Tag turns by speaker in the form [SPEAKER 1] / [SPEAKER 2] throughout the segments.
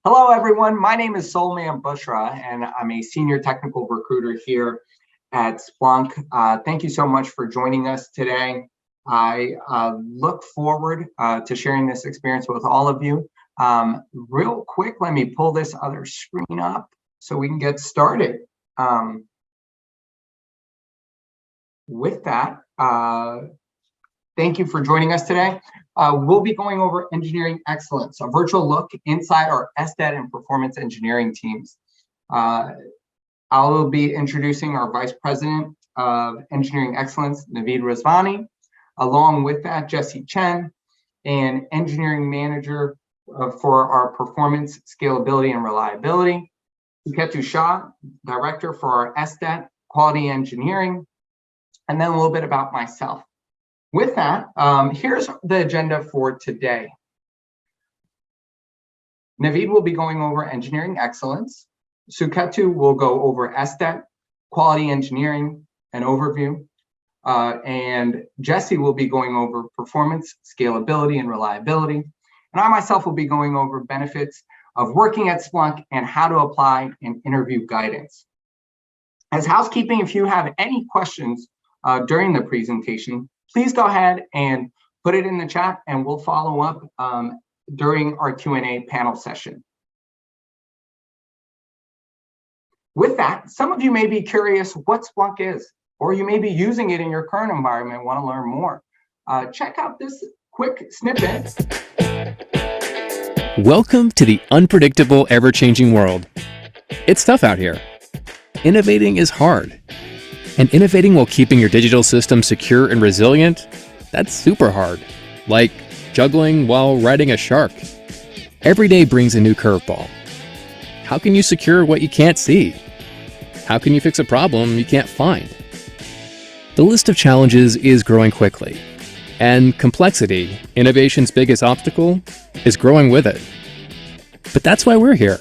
[SPEAKER 1] Hello, everyone. My name is Solman Bushra, and I'm a senior technical recruiter here at Splunk. Thank you so much for joining us today. I look forward to sharing this experience with all of you. Real quick, let me pull this other screen up so we can get started. With that, thank you for joining us today. We'll be going over engineering excellence, a virtual look inside our SDET and performance engineering teams. I'll be introducing our Vice President of Engineering Excellence, Navid Rezvani. Along with that, Chen, and Engineering Manager for our Performance, Scalability, and Reliability. Suketu Shah, Director for our SDET, Quality Engineering, and then a little bit about myself. With that, here's the agenda for today. Navid will be going over engineering excellence. Suketu will go over SDET, quality engineering, and overview. And Jesse will be going over performance, scalability, and reliability. And I myself will be going over benefits of working at Splunk and how to apply and interview guidance. As housekeeping, if you have any questions during the presentation, please go ahead and put it in the chat and we'll follow up during our Q&A panel session. With that, some of you may be curious what Splunk is, or you may be using it in your current environment and want to learn more. Check out this quick snippet.
[SPEAKER 2] Welcome to the unpredictable, ever-changing world. It's tough out here. Innovating is hard. And innovating while keeping your digital system secure and resilient, that's super hard. Like juggling while riding a shark. Every day brings a new curveball. How can you secure what you can't see? How can you fix a problem you can't find? The list of challenges is growing quickly. And complexity, innovation's biggest obstacle, is growing with it. But that's why we're here.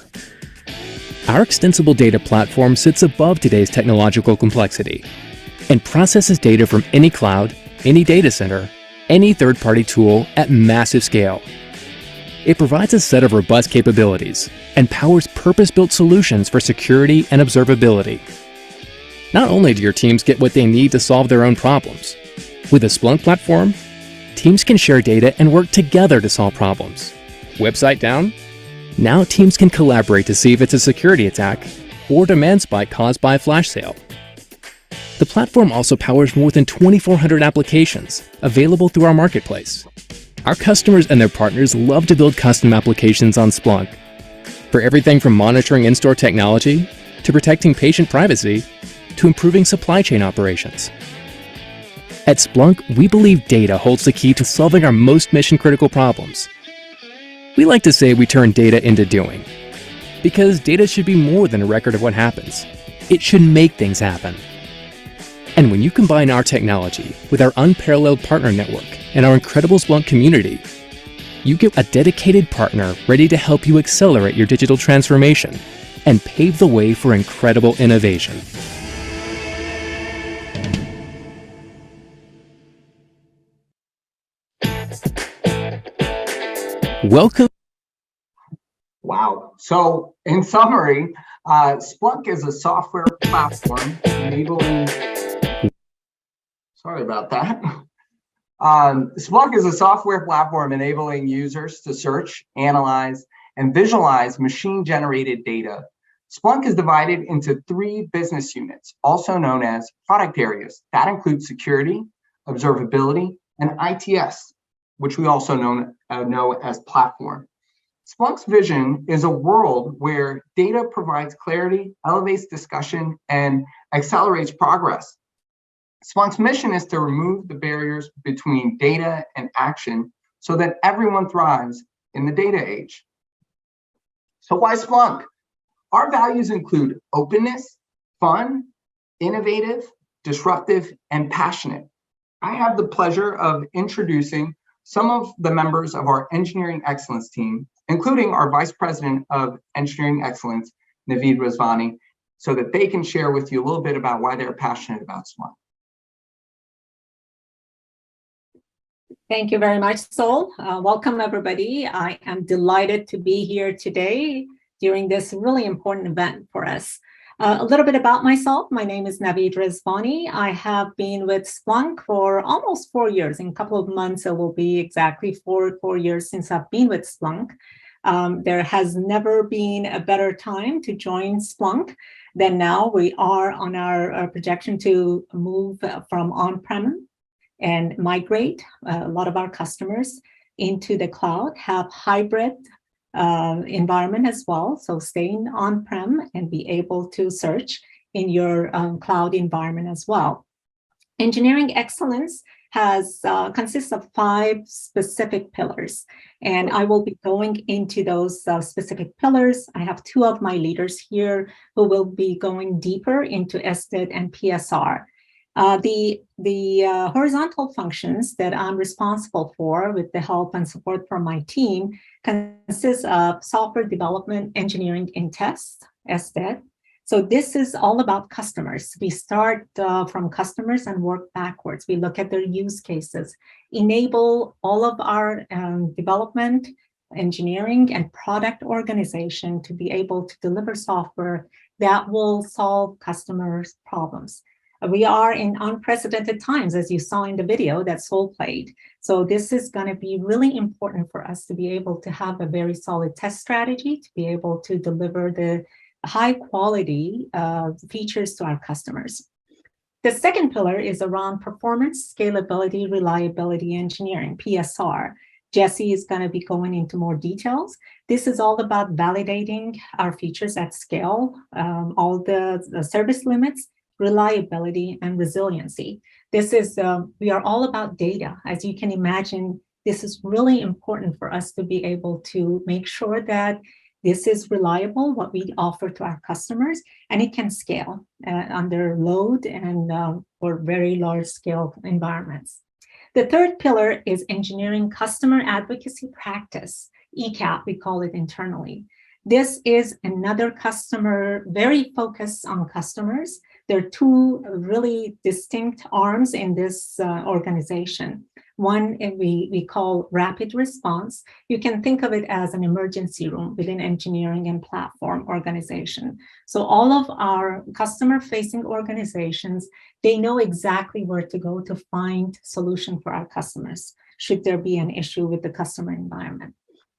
[SPEAKER 2] Our extensible data platform sits above today's technological complexity and processes data from any cloud, any data center, any third-party tool at massive scale. It provides a set of robust capabilities and powers purpose-built solutions for security and observability. Not only do your teams get what they need to solve their own problems, with the Splunk platform, teams can share data and work together to solve problems. Website down? Now teams can collaborate to see if it's a security attack or demand spike caused by a flash sale. The platform also powers more than 2,400 applications available through our marketplace. Our customers and their partners love to build custom applications on Splunk. For everything from monitoring in-store technology, to protecting patient privacy, to improving supply chain operations. At Splunk, we believe data holds the key to solving our most mission-critical problems. We like to say we turn data into doing, because data should be more than a record of what happens. It should make things happen. And when you combine our technology with our unparalleled partner network and our incredible Splunk community, you get a dedicated partner ready to help you accelerate your digital transformation and pave the way for incredible innovation. Welcome.
[SPEAKER 1] Wow. So in summary, Splunk is a software platform enabling, sorry about that. Splunk is a software platform enabling users to search, analyze, and visualize machine-generated data. Splunk is divided into 3 business units, also known as product areas. That includes security, observability, and ITS, which we also know as platform. Splunk's vision is a world where data provides clarity, elevates discussion, and accelerates progress. Splunk's mission is to remove the barriers between data and action so that everyone thrives in the data age. So why Splunk? Our values include openness, fun, innovative, disruptive, and passionate. I have the pleasure of introducing some of the members of our engineering excellence team, including our Vice President of Engineering Excellence, Navid Rezvani, so that they can share with you a little bit about why they're passionate about Splunk.
[SPEAKER 3] Thank you very much, Sol. Welcome, everybody. I am delighted to be here today during this really important event for us. A little bit about myself. My name is Navid Rezvani. I have been with Splunk for almost 4 years. In a couple of months, it will be exactly four years since I've been with Splunk. There has never been a better time to join Splunk than now. We are on our projection to move from on-prem and migrate a lot of our customers into the cloud, have hybrid environment as well. So staying on-prem and be able to search in your cloud environment as well. Engineering excellence consists of 5 specific pillars, and I will be going into those specific pillars. I have 2 of my leaders here who will be going deeper into SDET and PSR. The horizontal functions that I'm responsible for with the help and support from my team consists of software development, engineering, and tests, SDET. So this is all about customers. We start from customers and work backwards. We look at their use cases, enable all of our development, engineering, and product organization to be able to deliver software that will solve customers' problems. We are in unprecedented times, as you saw in the video that Sol played. So this is going to be really important for us to be able to have a very solid test strategy, to be able to deliver the high quality features to our customers. The second pillar is around performance, scalability, reliability, engineering, PSR. Jesse is going to be going into more details. This is all about validating our features at scale, all the service limits, reliability, and resiliency. This is, we are all about data. As you can imagine, this is really important for us to be able to make sure that this is reliable, what we offer to our customers, and it can scale under load and for very large scale environments. The third pillar is engineering customer advocacy practice, ECAP, we call it internally. This is another customer, very focused on customers. There are 2 really distinct arms in this organization. One we call rapid response. You can think of it as an emergency room within engineering and platform organization. So all of our customer-facing organizations, they know exactly where to go to find solution for our customers, should there be an issue with the customer environment.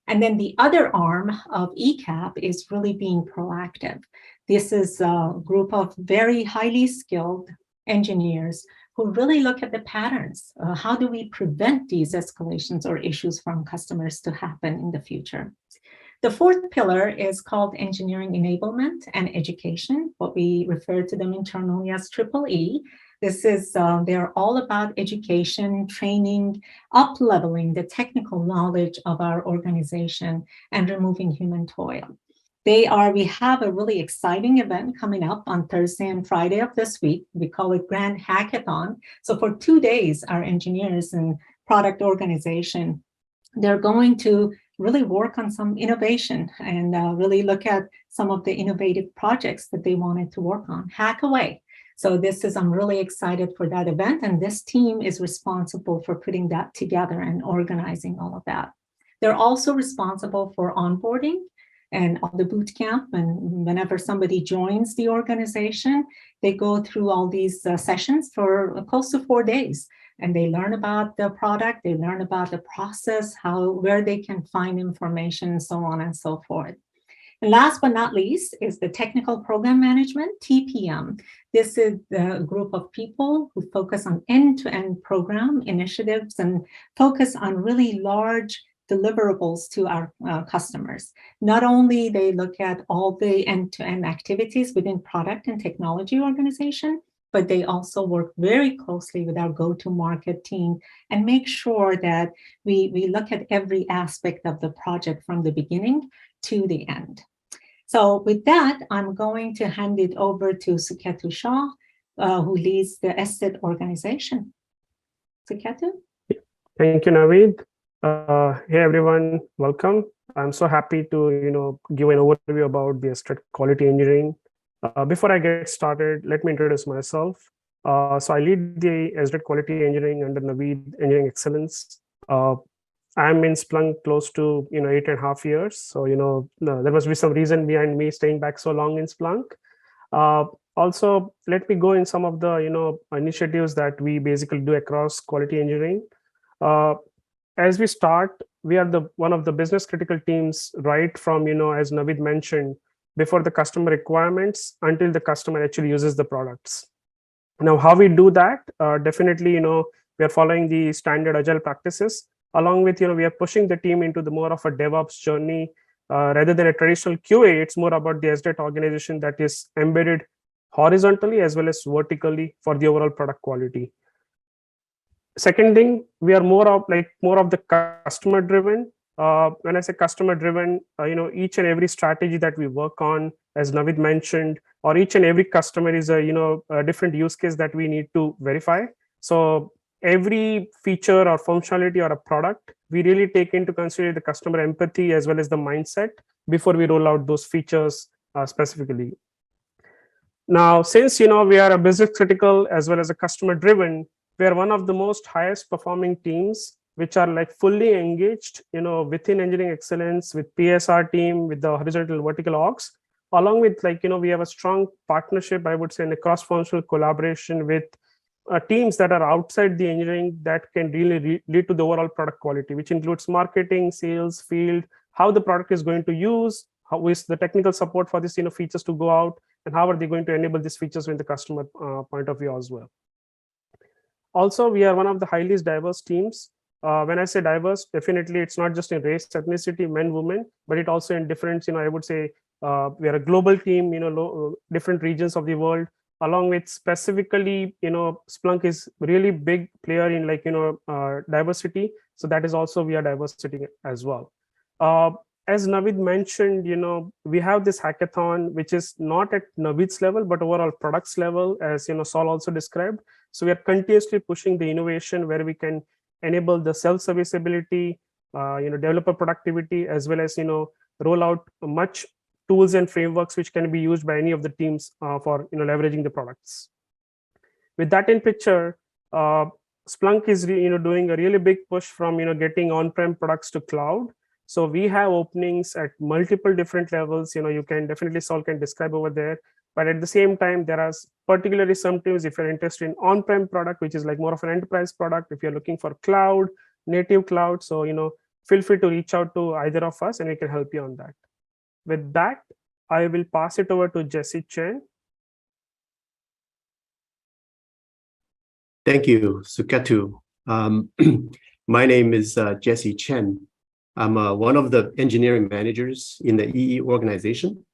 [SPEAKER 3] And then the other arm of ECAP is really being proactive. This is a group of very highly skilled engineers who really look at the patterns. How do we prevent these escalations or issues from customers to happen in the future? The fourth pillar is called engineering enablement and education, what we refer to them internally as EEE. This is, they're all about education, training, up-leveling the technical knowledge of our organization and removing human toil. We have a really exciting event coming up on Thursday and Friday of this week. We call it Grand Hackathon. So for 2 days, our engineers and product organization, they're going to really work on some innovation and really look at some of the innovative projects that they wanted to work on. Hack away. So I'm really excited for that event, and this team is responsible for putting that together and organizing all of that. They're also responsible for onboarding and all the boot camp, and whenever somebody joins the organization, they go through all these sessions for close to 4 days, and they learn about the product, they learn about the process, where they can find information, so on and so forth. And last but not least is the technical program management, TPM. This is the group of people who focus on end-to-end program initiatives and focus on really large deliverables to our customers. Not only they look at all the end-to-end activities within product and technology organization, but they also work very closely with our go-to-market team and make sure that we look at every aspect of the project from the beginning to the end. So with that, I'm going to hand it over to Suketu Shah, who leads the SDET organization. Suketu?
[SPEAKER 4] Thank you, Navid. Hey everyone, welcome. I'm so happy to give an overview about the SDET quality engineering. Before I get started, let me introduce myself. So I lead the SDET quality engineering under Navid Engineering Excellence. I'm in Splunk close to 8.5 years. So there must be some reason behind me staying back so long in Splunk. Also, let me go in some of the initiatives that we basically do across quality engineering. As we start, we are one of the business critical teams, right from as Navid mentioned, before the customer requirements until the customer actually uses the products. Now, how we do that? Definitely, we are following the standard agile practices. Along with, we are pushing the team into the more of a DevOps journey rather than a traditional QA. It's more about the SDET organization that is embedded horizontally as well as vertically for the overall product quality. Second thing, we are more of the customer driven. When I say customer driven, each and every strategy that we work on, as Navid mentioned, or each and every customer is a different use case that we need to verify. So every feature or functionality or a product, we really take into consider the customer empathy as well as the mindset before we roll out those features specifically. Now, since we are a business critical as well as a customer driven, we are one of the most highest performing teams, which are like fully engaged, within engineering excellence, with PSR team, with the horizontal vertical orgs, along with we have a strong partnership, I would say, in a cross-functional collaboration with teams that are outside the engineering that can really lead to the overall product quality, which includes marketing, sales, field, how the product is going to use, how is the technical support for this features to go out, and how are they going to enable these features in the customer point of view as well. Also, we are one of the highly diverse teams. When I say diverse, definitely it's not just in race, ethnicity, men, women, but it also in different, I would say, we are a global team, different regions of the world, along with specifically, Splunk is really big player in diversity. So that is also we are diversity as well. As Navid mentioned, we have this hackathon, which is not at Navid's level, but overall products level, as Saul also described. So we are continuously pushing the innovation where we can enable the self-service ability, developer productivity, as well as roll out much tools and frameworks which can be used by any of the teams for leveraging the products. With that in picture, Splunk is doing a really big push from getting on-prem products to cloud. So we have openings at multiple different levels. You can definitely, Saul can describe over there. But at the same time, there are particularly some teams, if you're interested in on-prem product, which is like more of an enterprise product, if you're looking for cloud, native cloud. So, feel free to reach out to either of us and we can help you on that. With that, I will pass it over to Jesse Chen.
[SPEAKER 5] Thank you, Suketu. My name is Jesse Chen. I'm one of the engineering managers in the EE organization,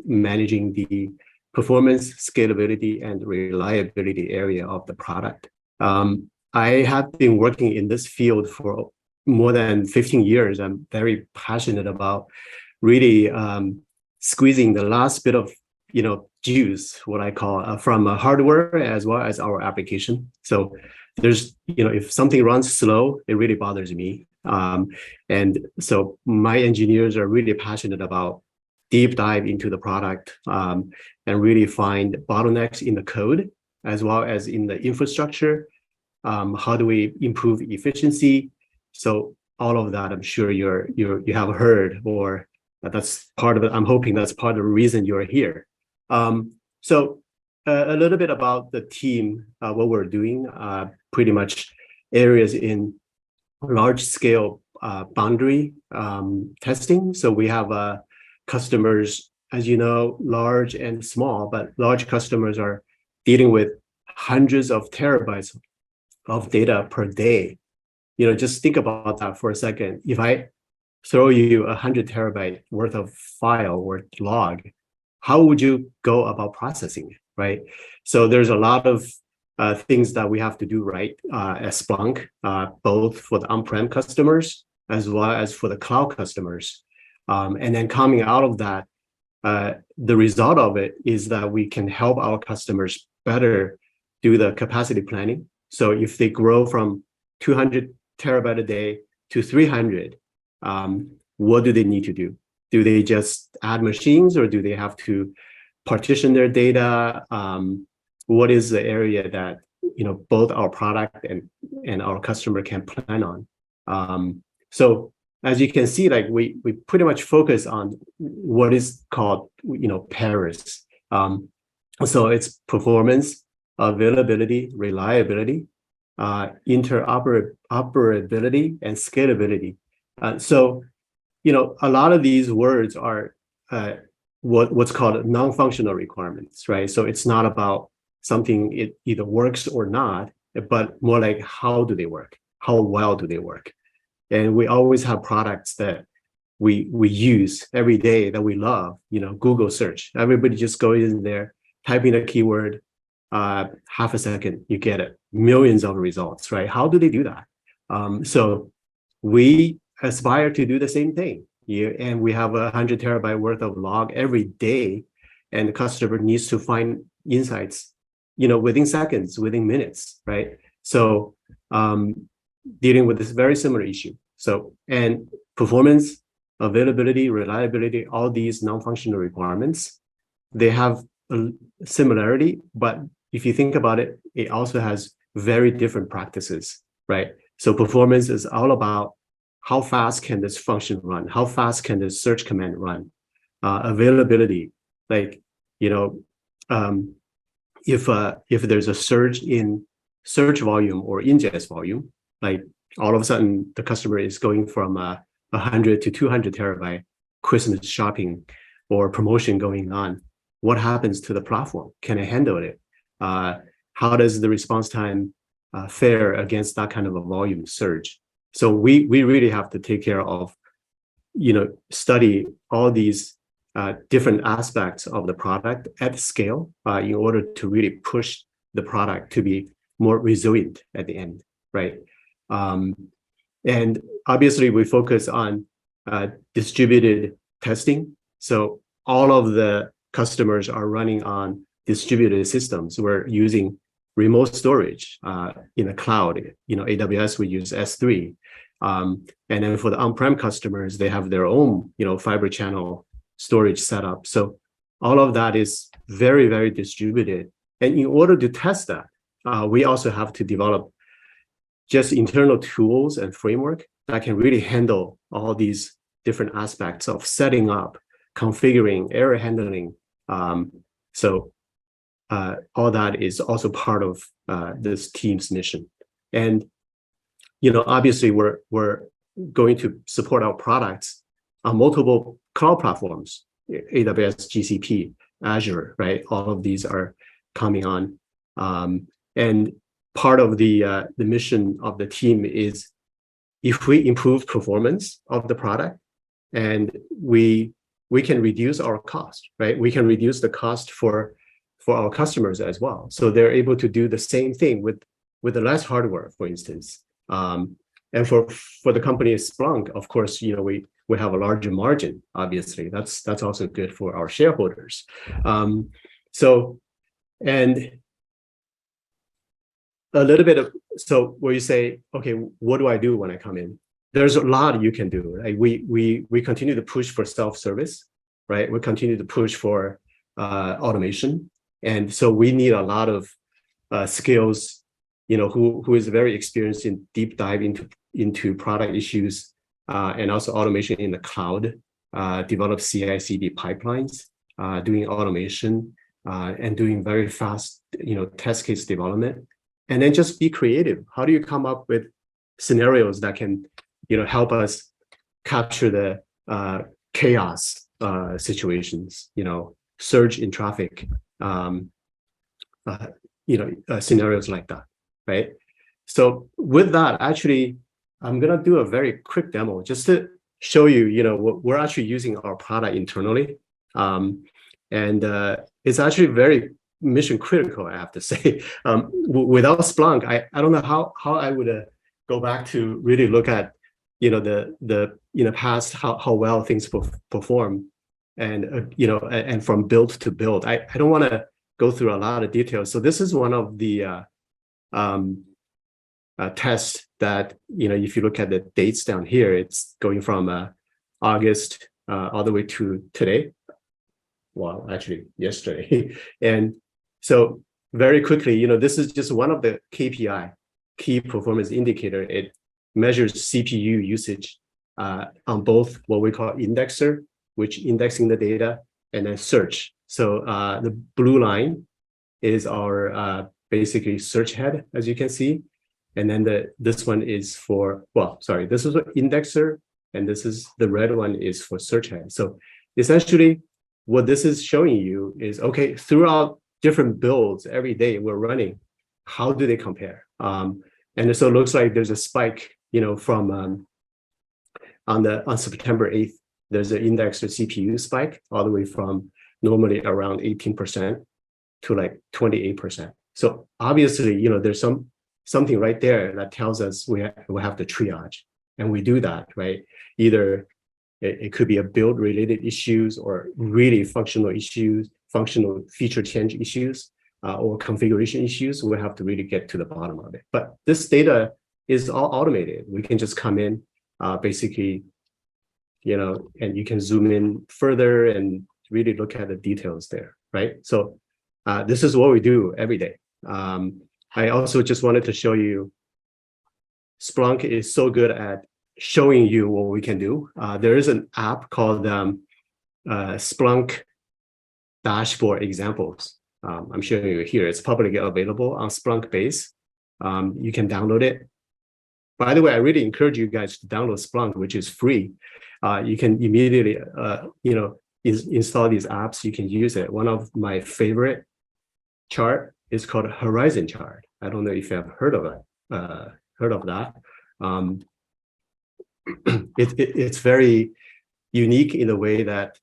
[SPEAKER 5] managing the performance, scalability, and reliability area of the product. I have been working in this field for more than 15 years. I'm very passionate about really squeezing the last bit of juice, what I call, from hardware as well as our application. So there's if something runs slow, it really bothers me. And so my engineers are really passionate about deep dive into the product and really find bottlenecks in the code as well as in the infrastructure. How do we improve efficiency? So all of that, I'm sure you have heard, or that's part of it. I'm hoping that's part of the reason you're here. So a little bit about the team, what we're doing, pretty much areas in large scale boundary testing. So we have customers, as you know, large and small, but large customers are dealing with hundreds of terabytes of data per day. Just think about that for a second. If I throw you 100 terabyte worth of file or log, how would you go about processing it, right? So there's a lot of things that we have to do right at Splunk, both for the on-prem customers as well as for the cloud customers. And then coming out of that, the result of it is that we can help our customers better do the capacity planning. So if they grow from 200 terabyte a day to 300, what do they need to do? Do they just add machines, or do they have to partition their data? What is the area that both our product and our customer can plan on? So as you can see, like we pretty much focus on what is called, pairs. So it's performance, availability, reliability, interoperability, and scalability. So, a lot of these words are what's called non-functional requirements, right? So it's not about something it either works or not, but more like how do they work? How well do they work? And we always have products that we use every day that we love, Google search. Everybody just goes in there, type in a keyword, half a second, you get it. Millions of results, right? How do they do that? So we aspire to do the same thing. And we have 100 terabyte worth of log every day, and the customer needs to find insights, within seconds, within minutes, right? So dealing with this very similar issue. So, and performance, availability, reliability, all these non-functional requirements, they have a similarity, but if you think about it, it also has very different practices, right? So performance is all about how fast can this function run? How fast can this search command run? Availability, like, if there's a surge in search volume or ingest volume, like all of a sudden the customer is going from 100 to 200 terabyte Christmas shopping or promotion going on, what happens to the platform? Can it handle it? How does the response time fare against that kind of a volume surge? So we really have to take care of, study all these different aspects of the product at scale in order to really push the product to be more resilient at the end, right? And obviously we focus on distributed testing. So all of the customers are running on distributed systems. We're using remote storage in the cloud. AWS, we use S3. And then for the on-prem customers, they have their own, fiber channel storage setup. So all of that is very, very distributed. And in order to test that, we also have to develop just internal tools and framework that can really handle all these different aspects of setting up, configuring, error handling. So all that is also part of this team's mission. And obviously we're going to support our products on multiple cloud platforms, AWS, GCP, Azure, right? All of these are coming on. And part of the mission of the team is if we improve performance of the product and we can reduce our cost, right? We can reduce the cost for our customers as well. So they're able to do the same thing with the less hardware, for instance. And for the company Splunk, of course, we have a larger margin, obviously. That's also good for our shareholders. And a little bit of, so where you say, okay, what do I do when I come in? There's a lot you can do, right? We continue to push for self-service, right? We continue to push for automation. And so we need a lot of skills, who is very experienced in deep dive into product issues and also automation in the cloud, develop CI/CD pipelines, doing automation and doing very fast, test case development. And then just be creative. How do you come up with scenarios that can, help us capture the chaos situations, surge in traffic, scenarios like that, right? So with that, actually, I'm gonna do a very quick demo just to show you, we're actually using our product internally, and it's actually very mission critical, I have to say. Without Splunk, I don't know how I would go back to really look at the past how well things perform, and and from build to build. I don't want to go through a lot of details. So this is one of the tests that if you look at the dates down here, it's going from August all the way to today. Well, actually yesterday. And so very quickly, this is just one of the KPI, key performance indicator. measures CPU usage on both what we call indexer, which indexing the data, and then search. So the blue line is our basically search head, as you can see. And then this one is for, well, sorry, this is an indexer, and this is the red one is for search head. So essentially, what this is showing you is, okay, throughout different builds every day we're running, how do they compare? And so it looks like there's a spike, from on September 8th, there's an indexer CPU spike all the way from normally around 18% to like 28%. So obviously, there's something right there that tells us we have to triage, and we do that, right? Either it could be a build related issues or really functional issues, functional feature change issues, or configuration issues. We have to really get to the bottom of it. But this data is all automated. We can just come in, basically, and you can zoom in further and really look at the details there, right? So this is what we do every day. I also just wanted to show you, Splunk is so good at showing you what we can do. There is an app called Splunk Dashboard Examples. I'm showing you here. It's publicly available on Splunk base. You can download it. By the way, I really encourage you guys to download Splunk, which is free. You can immediately, install these apps. You can use it. One of my favorite chart is called Horizon chart. I don't know if you have heard of it. Heard of that? It's very unique in a way that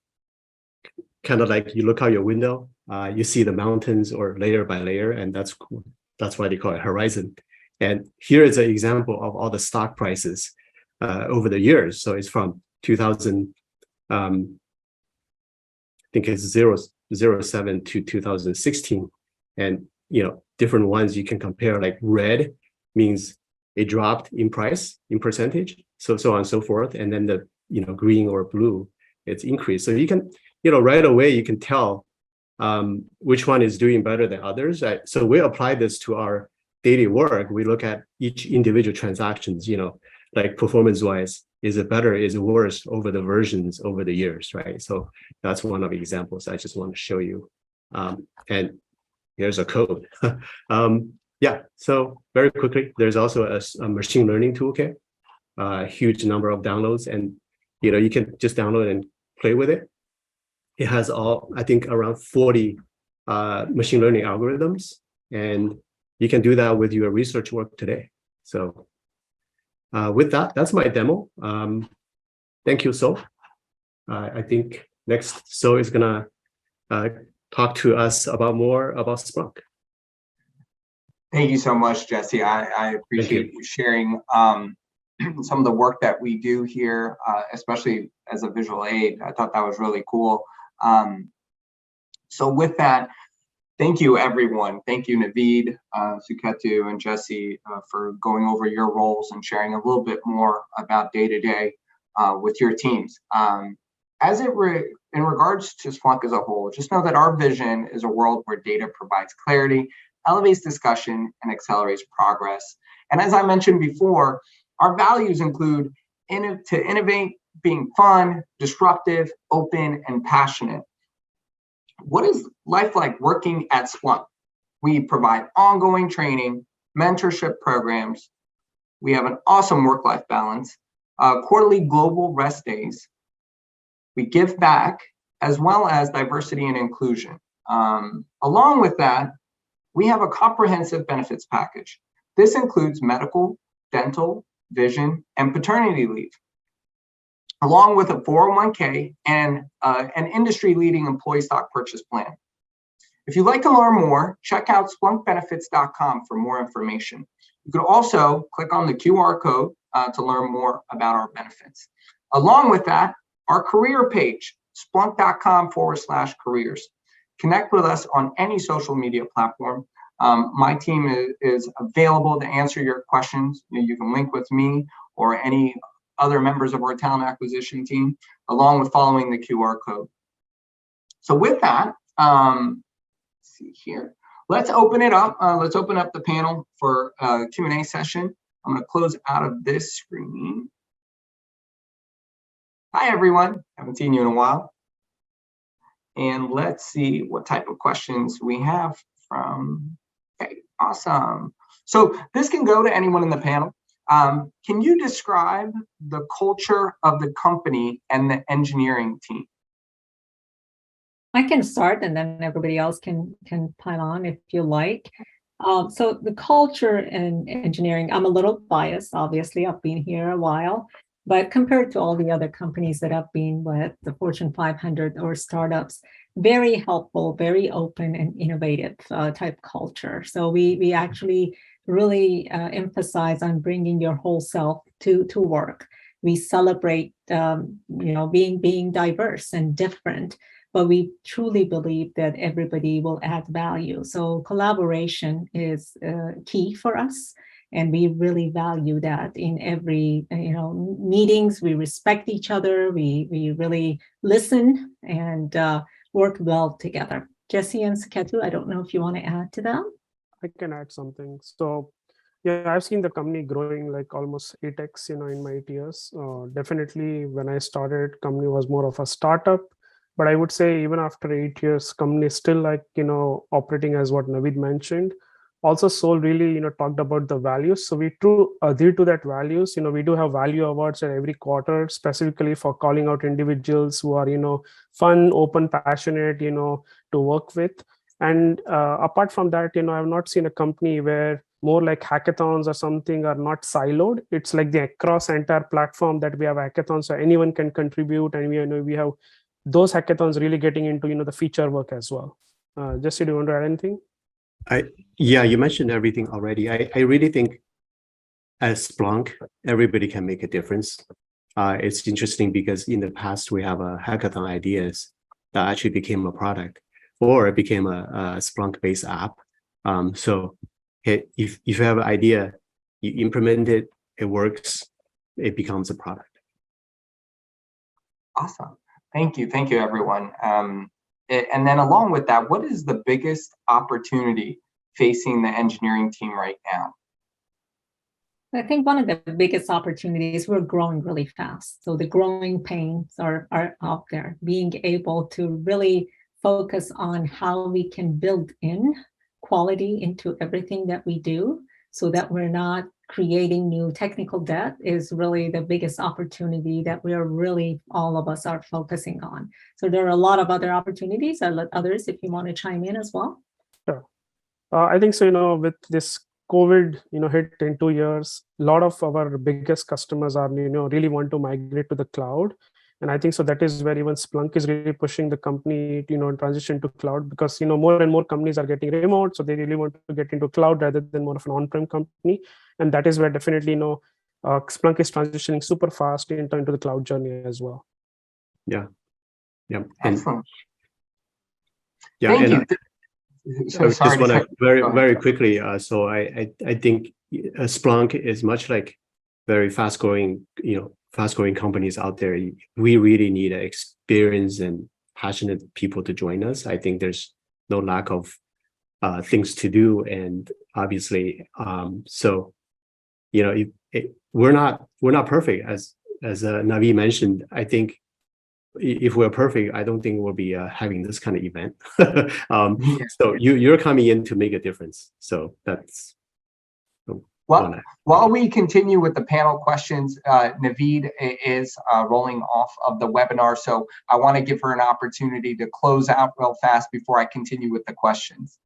[SPEAKER 5] kind of like you look out your window, you see the mountains or layer by layer, and that's cool. That's why they call it Horizon. And here is an example of all the stock prices over the years. So it's from 2000, I think it's 07 to 2016, and different ones you can compare. Like red means it dropped in price, in percentage, so on and so forth. And then the green or blue, it's increased. So you can right away you can tell which one is doing better than others. So we apply this to our daily work. We look at each individual transactions, like performance wise, is it better, is it worse over the versions over the years, right? So that's one of the examples I just want to show you. And here's a code. Yeah, so very quickly, there's also a machine learning toolkit, a huge number of downloads, and you can just download and play with it. It has I think around 40 machine learning algorithms, and you can do that with your research work today. So with that, that's my demo. Thank you, So. I think next, So is gonna talk to us more about Splunk.
[SPEAKER 1] Thank you so much, Jesse. I appreciate you sharing some of the work that we do here, especially as a visual aid. I thought that was really cool. So with that, thank you, everyone. Thank you, Navid, Suketu, and Jesse for going over your roles and sharing a little bit more about day-to-day with your teams. In regards to Splunk as a whole, just know that our vision is a world where data provides clarity, elevates discussion, and accelerates progress. And as I mentioned before, our values include to innovate, being fun, disruptive, open, and passionate. What is life like working at Splunk? We provide ongoing training, mentorship programs. We have an awesome work-life balance, quarterly global rest days. We give back, as well as diversity and inclusion. Along with that, we have a comprehensive benefits package. This includes medical, dental, vision, and paternity leave, along with a 401k and an industry-leading employee stock purchase plan. If you'd like to learn more, check out splunkbenefits.com for more information. You could also click on the QR code to learn more about our benefits. Along with that, our career page, splunk.com/careers. Connect with us on any social media platform. My team is available to answer your questions. You can link with me or any other members of our talent acquisition team, along with following the QR code. So with that, let's see here. Let's open it up. Let's open up the panel for a Q&A session. I'm going to close out of this screen. Hi, everyone. Haven't seen you in a while. And let's see what type of questions we have from, okay, awesome. So this can go to anyone in the panel. Can you describe the culture of the company and the engineering team?
[SPEAKER 3] I can start and then everybody else can pile on if you like. So the culture in engineering, I'm a little biased, obviously, I've been here a while, but compared to all the other companies that I've been with, the Fortune 500 or startups, very helpful, very open and innovative type culture. So we actually really emphasize on bringing your whole self to work. We celebrate, being diverse and different, but we truly believe that everybody will add value. So collaboration is key for us. And we really value that in every, meetings. We respect each other. We really listen and work well together. Jesse and Saketu, I don't know if you want to add to that.
[SPEAKER 4] I can add something. So yeah, I've seen the company growing like almost 8x, in my 8 years. Definitely when I started, company was more of a startup. But I would say even after 8 years, company is still like, operating as what Navid mentioned. Also, Sol really, talked about the values. So we adhere to that values. We do have value awards at every quarter, specifically for calling out individuals who are, fun, open, passionate, to work with. And apart from that, I've not seen a company where more like hackathons or something are not siloed. It's like the across entire platform that we have hackathons, so anyone can contribute, and we have those hackathons really getting into the feature work as well. Jesse, do you want to add anything?
[SPEAKER 5] Yeah, you mentioned everything already. I really think as Splunk, everybody can make a difference. It's interesting because in the past we have a hackathon ideas that actually became a product, or it became a Splunk-based app. So if you have an idea, you implement it, it works, it becomes a product.
[SPEAKER 1] Awesome. Thank you, everyone. And then along with that, what is the biggest opportunity facing the engineering team right now?
[SPEAKER 3] I think one of the biggest opportunities, we're growing really fast. So the growing pains are out there. Being able to really focus on how we can build in quality into everything that we do so that we're not creating new technical debt is really the biggest opportunity that we are really, all of us are focusing on. So there are a lot of other opportunities. I'll let others, if you want to chime in as well.
[SPEAKER 4] Sure. I think so, with this COVID, hit in 2 years, a lot of our biggest customers are, really want to migrate to the cloud. And I think so that is where even Splunk is really pushing the company, transition to cloud, because, more and more companies are getting remote. So they really want to get into cloud rather than more of an on-prem company. And that is where definitely, Splunk is transitioning super fast into the cloud journey as well.
[SPEAKER 5] Yeah.
[SPEAKER 1] Excellent.
[SPEAKER 5] Yeah.
[SPEAKER 1] Thank you.
[SPEAKER 5] So I just want to very quickly. So I think Splunk is much like very fast growing companies out there. We really need experienced and passionate people to join us. I think there's no lack of things to do, and obviously, so we're not perfect, as Navi mentioned. I think if we're perfect, I don't think we'll be having this kind of event. So you're coming in to make a difference. So that's.
[SPEAKER 1] Well, while we continue with the panel questions, Navid is rolling off of the webinar, so I want to give her an opportunity to close out real fast before I continue with the questions.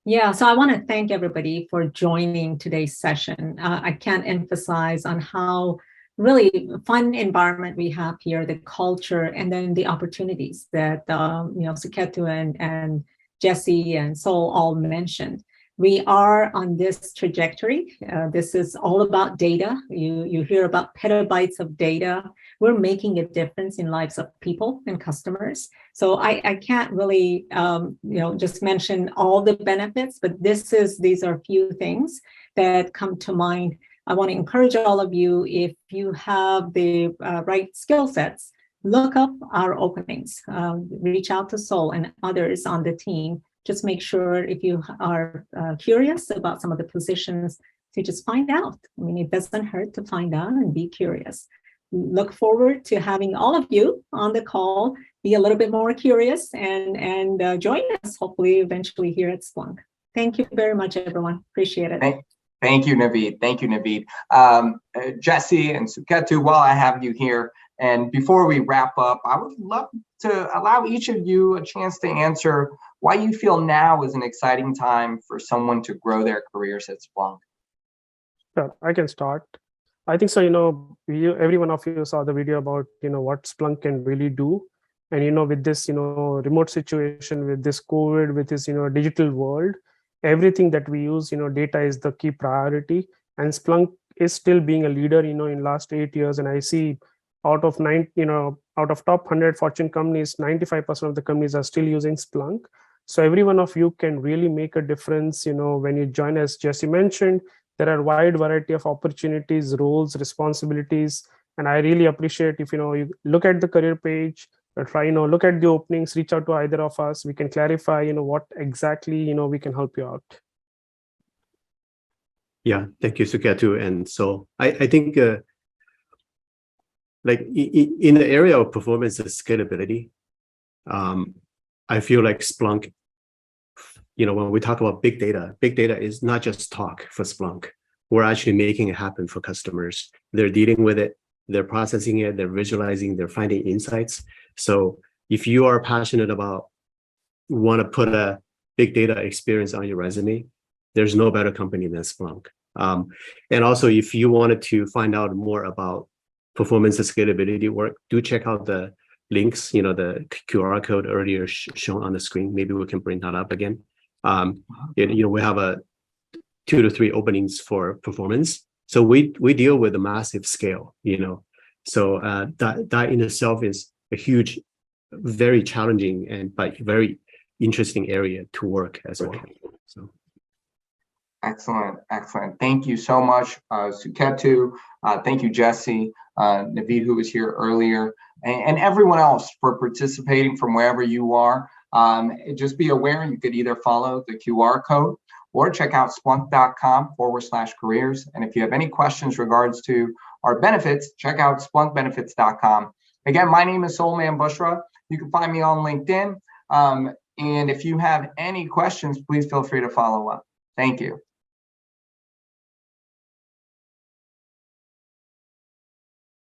[SPEAKER 3] Yeah, so I want to thank everybody for joining today's session. I can't emphasize on how really fun environment we have here, the culture, and then the opportunities that Saketu and Jesse and Sol all mentioned. We are on this trajectory. This is all about data. You hear about petabytes of data. We're making a difference in lives of people and customers. So I can't really just mention all the benefits, but these are a few things that come to mind. I want to encourage all of you, if you have the right skill sets, look up our openings, reach out to Sol and others on the team. Just make sure, if you are curious about some of the positions, to just find out. I mean, it doesn't hurt to find out and be curious. Look forward to having all of you on the call be a little bit more curious and join us, hopefully, eventually here at Splunk. Thank you very much, everyone. Appreciate it.
[SPEAKER 1] Thank you, Navid. Thank you, Navid. Jesse and Suketu, while I have you here, and before we wrap up, I would love to allow each of you a chance to answer why you feel now is an exciting time for someone to grow their careers at Splunk.
[SPEAKER 4] Sure, I can start. I think so, every one of you saw the video about, what Splunk can really do. And, with this, remote situation, with this COVID, with this, digital world, everything that we use, data is the key priority. And Splunk is still being a leader, in last 8 years. And I see out of top 100 Fortune companies, 95% of the companies are still using Splunk. So every one of you can really make a difference, when you join. As Jesse mentioned, there are a wide variety of opportunities, roles, responsibilities. And I really appreciate if, you look at the career page, or try, look at the openings, reach out to either of us. We can clarify, what exactly, we can help you out.
[SPEAKER 5] Yeah, thank you, Suketu. And so I think like in the area of performance and scalability, I feel like Splunk, when we talk about big data is not just talk for Splunk. We're actually making it happen for customers. They're dealing with it, they're processing it, they're visualizing, they're finding insights. So if you are passionate about, want to put a big data experience on your resume, there's no better company than Splunk. And also, if you wanted to find out more about performance and scalability work, do check out the links, the QR code earlier shown on the screen. Maybe we can bring that up again. We have 2 to 3 openings for performance. So we deal with a massive scale, So that in itself is a huge, very challenging but very interesting area to work as well. So.
[SPEAKER 1] Excellent. Thank you so much, Suketu. Thank you, Jesse, Navid, who was here earlier, and everyone else for participating from wherever you are. Just be aware you could either follow the QR code or check out splunk.com/careers. And if you have any questions regards to our benefits, check out splunkbenefits.com. Again, my name is Solman Bushra. You can find me on LinkedIn. And if you have any questions, please feel free to follow up. Thank you.